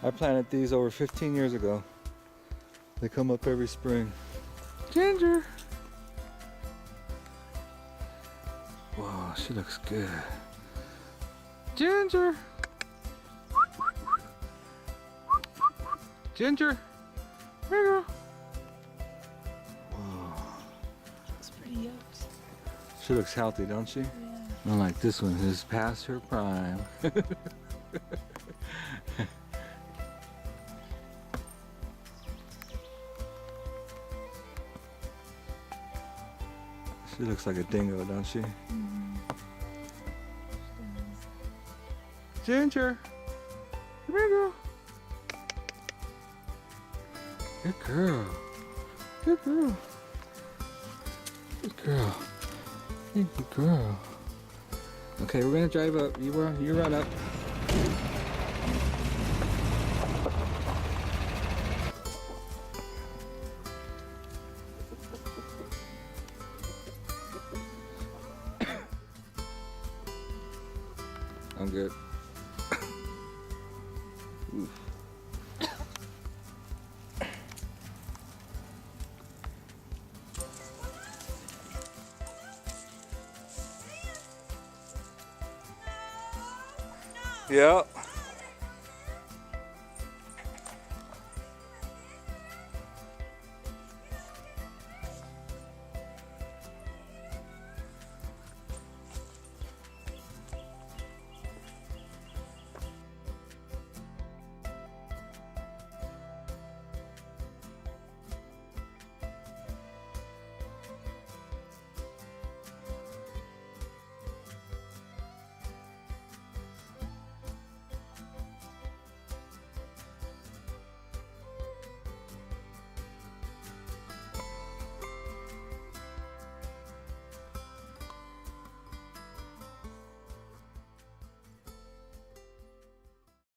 I planted these over 15 years ago. They come up every spring. Ginger! Whoa, she looks good. Ginger! Ginger! Here you go. Whoa. Looks pretty yoked. She looks healthy, don't she? Yeah. Unlike this one, who's past her prime. She looks like a dingo, don't she? Mm-hmm. Ginger! Come here, girl. Good girl. Good girl. Good girl. Good girl. Okay, we're gonna drive up. You run up. I'm good. Oof. Yeah.